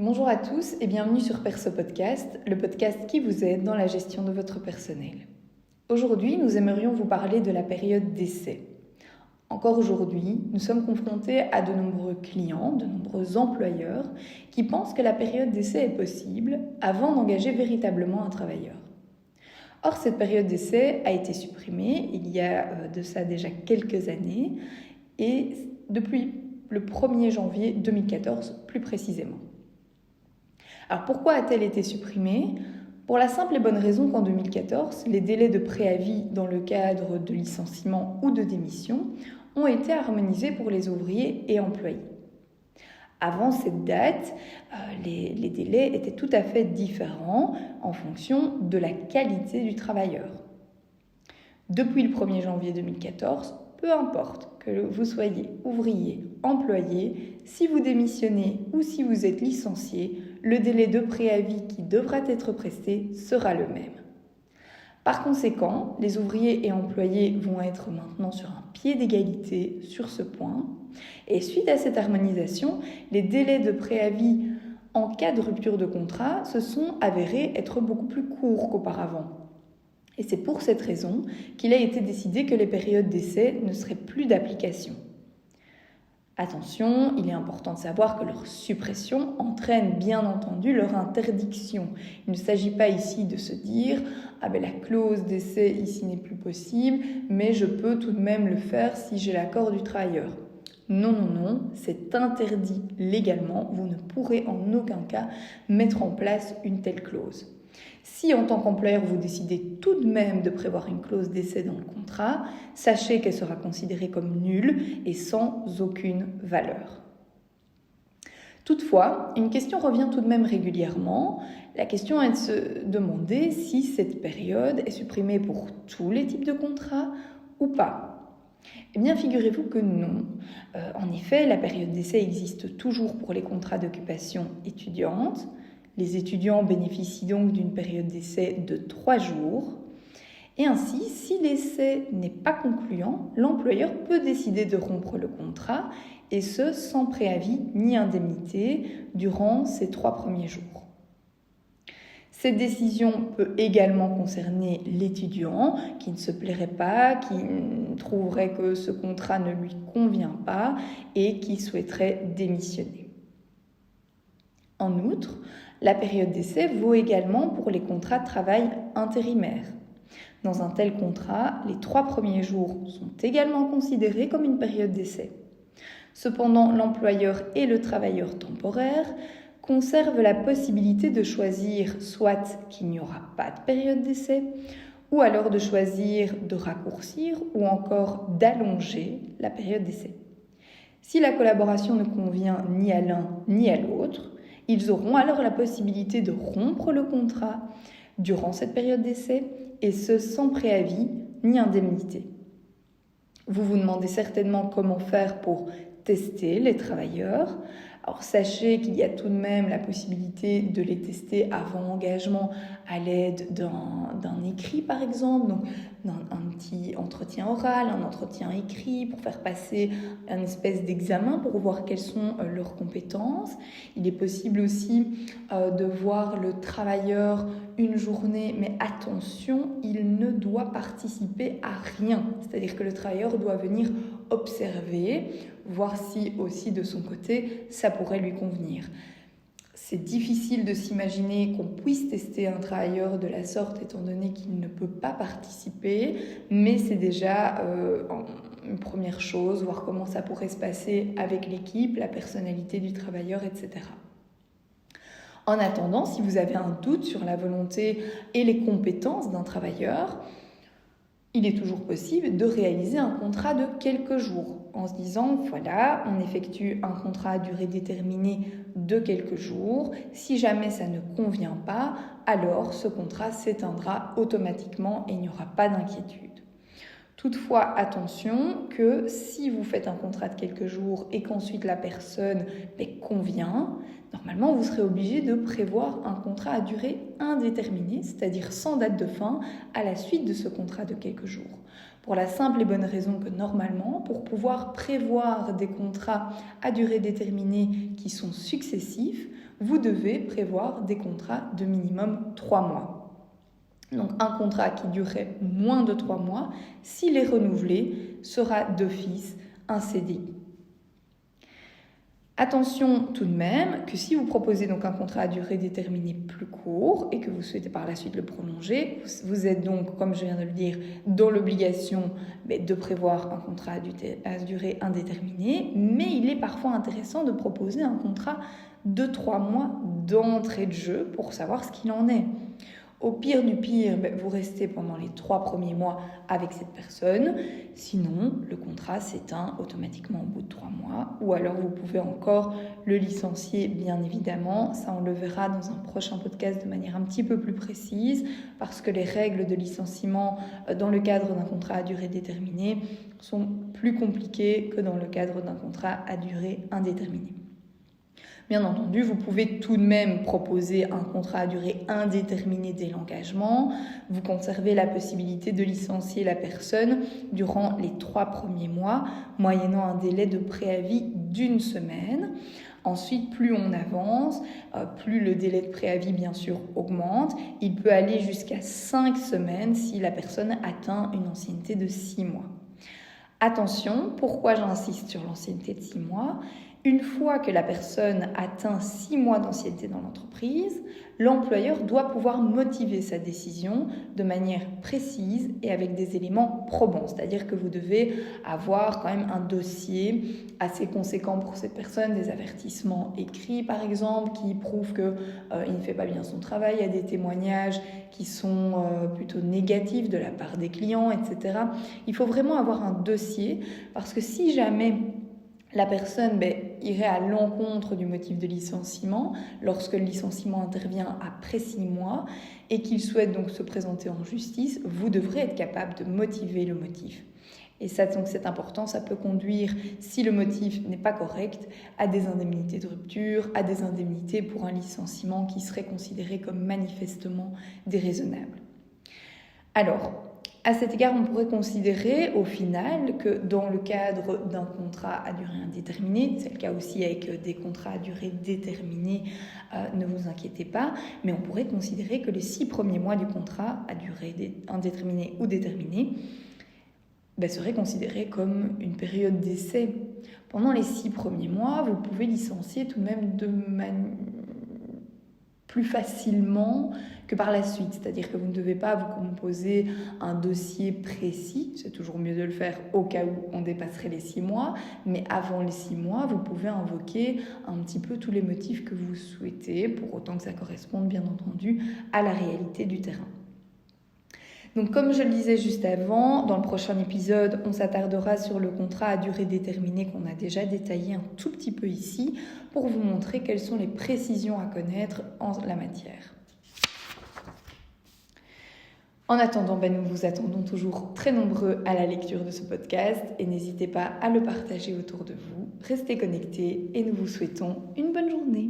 Bonjour à tous et bienvenue sur Perso Podcast, le podcast qui vous aide dans la gestion de votre personnel. Aujourd'hui, nous aimerions vous parler de la période d'essai. Encore aujourd'hui, nous sommes confrontés à de nombreux clients, de nombreux employeurs qui pensent que la période d'essai est possible avant d'engager véritablement un travailleur. Or, cette période d'essai a été supprimée il y a de ça déjà quelques années et depuis le 1er janvier 2014 plus précisément. Alors pourquoi a-t-elle été supprimée ? Pour la simple et bonne raison qu'en 2014, les délais de préavis dans le cadre de licenciement ou de démission ont été harmonisés pour les ouvriers et employés. Avant cette date, les délais étaient tout à fait différents en fonction de la qualité du travailleur. Depuis le 1er janvier 2014, peu importe que vous soyez ouvrier, employé, si vous démissionnez ou si vous êtes licencié, le délai de préavis qui devra être presté sera le même. Par conséquent, les ouvriers et employés vont être maintenant sur un pied d'égalité sur ce point. Et suite à cette harmonisation, les délais de préavis en cas de rupture de contrat se sont avérés être beaucoup plus courts qu'auparavant. Et c'est pour cette raison qu'il a été décidé que les périodes d'essai ne seraient plus d'application. Attention, il est important de savoir que leur suppression entraîne bien entendu leur interdiction. Il ne s'agit pas ici de se dire « Ah ben la clause d'essai ici n'est plus possible, mais je peux tout de même le faire si j'ai l'accord du travailleur ». Non, c'est interdit légalement. Vous ne pourrez en aucun cas mettre en place une telle clause. Si en tant qu'employeur, vous décidez tout de même de prévoir une clause d'essai dans le contrat, sachez qu'elle sera considérée comme nulle et sans aucune valeur. Toutefois, une question revient tout de même régulièrement. La question est de se demander si cette période est supprimée pour tous les types de contrats ou pas. Eh bien, figurez-vous que non. En effet, la période d'essai existe toujours pour les contrats d'occupation étudiante. Les étudiants bénéficient donc d'une période d'essai de 3 jours. Et ainsi, si l'essai n'est pas concluant, l'employeur peut décider de rompre le contrat, et ce sans préavis ni indemnité durant ces 3 premiers jours. Cette décision peut également concerner l'étudiant qui ne se plairait pas, qui trouverait que ce contrat ne lui convient pas et qui souhaiterait démissionner. En outre, la période d'essai vaut également pour les contrats de travail intérimaires. Dans un tel contrat, les 3 premiers jours sont également considérés comme une période d'essai. Cependant, l'employeur et le travailleur temporaire conservent la possibilité de choisir soit qu'il n'y aura pas de période d'essai, ou alors de choisir de raccourcir ou encore d'allonger la période d'essai. Si la collaboration ne convient ni à l'un ni à l'autre, ils auront alors la possibilité de rompre le contrat durant cette période d'essai, et ce sans préavis ni indemnité. Vous vous demandez certainement comment faire pour tester les travailleurs. Alors sachez qu'il y a tout de même la possibilité de les tester avant engagement à l'aide d'un écrit par exemple, donc un petit entretien oral, un entretien écrit pour faire passer un espèce d'examen pour voir quelles sont leurs compétences. Il est possible aussi de voir le travailleur une journée, mais attention, il ne doit participer à rien. C'est-à-dire que le travailleur doit venir observer, voir si aussi de son côté ça pourrait lui convenir. C'est difficile de s'imaginer qu'on puisse tester un travailleur de la sorte étant donné qu'il ne peut pas participer, mais c'est déjà une première chose, voir comment ça pourrait se passer avec l'équipe, la personnalité du travailleur, etc. En attendant, si vous avez un doute sur la volonté et les compétences d'un travailleur, il est toujours possible de réaliser un contrat de quelques jours en se disant, voilà, on effectue un contrat à durée déterminée de quelques jours. Si jamais ça ne convient pas, alors ce contrat s'éteindra automatiquement et il n'y aura pas d'inquiétude. Toutefois, attention que si vous faites un contrat de quelques jours et qu'ensuite la personne convient, normalement vous serez obligé de prévoir un contrat à durée indéterminée, c'est-à-dire sans date de fin, à la suite de ce contrat de quelques jours. pour la simple et bonne raison que normalement, pour pouvoir prévoir des contrats à durée déterminée qui sont successifs, vous devez prévoir des contrats de minimum 3 mois. Donc un contrat qui durerait moins de 3 mois, s'il est renouvelé, sera d'office un CDI. Attention tout de même que si vous proposez donc un contrat à durée déterminée plus court et que vous souhaitez par la suite le prolonger, vous êtes donc, comme je viens de le dire, dans l'obligation de prévoir un contrat à durée indéterminée, mais il est parfois intéressant de proposer un contrat de 3 mois d'entrée de jeu pour savoir ce qu'il en est. Au pire du pire, vous restez pendant les 3 premiers mois avec cette personne. Sinon, le contrat s'éteint automatiquement au bout de 3 mois. Ou alors, vous pouvez encore le licencier, bien évidemment. Ça, on le verra dans un prochain podcast de manière un petit peu plus précise, parce que les règles de licenciement dans le cadre d'un contrat à durée déterminée sont plus compliquées que dans le cadre d'un contrat à durée indéterminée. Bien entendu, vous pouvez tout de même proposer un contrat à durée indéterminée dès l'engagement. Vous conservez la possibilité de licencier la personne durant les 3 premiers mois, moyennant un délai de préavis d'1 semaine. Ensuite, plus on avance, plus le délai de préavis, bien sûr, augmente. Il peut aller jusqu'à 5 semaines si la personne atteint une ancienneté de 6 mois. Attention, pourquoi j'insiste sur l'ancienneté de 6 mois ? Une fois que la personne atteint 6 mois d'ancienneté dans l'entreprise, l'employeur doit pouvoir motiver sa décision de manière précise et avec des éléments probants. C'est-à-dire que vous devez avoir quand même un dossier assez conséquent pour cette personne, des avertissements écrits par exemple qui prouvent qu'il ne fait pas bien son travail, il y a des témoignages qui sont plutôt négatifs de la part des clients, etc. Il faut vraiment avoir un dossier parce que si jamais la personne irait à l'encontre du motif de licenciement lorsque le licenciement intervient après 6 mois et qu'il souhaite donc se présenter en justice, vous devrez être capable de motiver le motif. Et ça, donc, c'est important, ça peut conduire, si le motif n'est pas correct, à des indemnités de rupture, à des indemnités pour un licenciement qui serait considéré comme manifestement déraisonnable. Alors, à cet égard, on pourrait considérer au final que dans le cadre d'un contrat à durée indéterminée, c'est le cas aussi avec des contrats à durée déterminée, ne vous inquiétez pas, mais on pourrait considérer que les 6 premiers mois du contrat à durée indéterminée ou déterminée seraient considérés comme une période d'essai. Pendant les 6 premiers mois, vous pouvez licencier tout de même plus facilement que par la suite. C'est-à-dire que vous ne devez pas vous composer un dossier précis. C'est toujours mieux de le faire au cas où on dépasserait les 6 mois. Mais avant les 6 mois, vous pouvez invoquer un petit peu tous les motifs que vous souhaitez, pour autant que ça corresponde bien entendu à la réalité du terrain. Donc comme je le disais juste avant, dans le prochain épisode, on s'attardera sur le contrat à durée déterminée qu'on a déjà détaillé un tout petit peu ici pour vous montrer quelles sont les précisions à connaître en la matière. En attendant, nous vous attendons toujours très nombreux à la lecture de ce podcast et n'hésitez pas à le partager autour de vous. Restez connectés et nous vous souhaitons une bonne journée.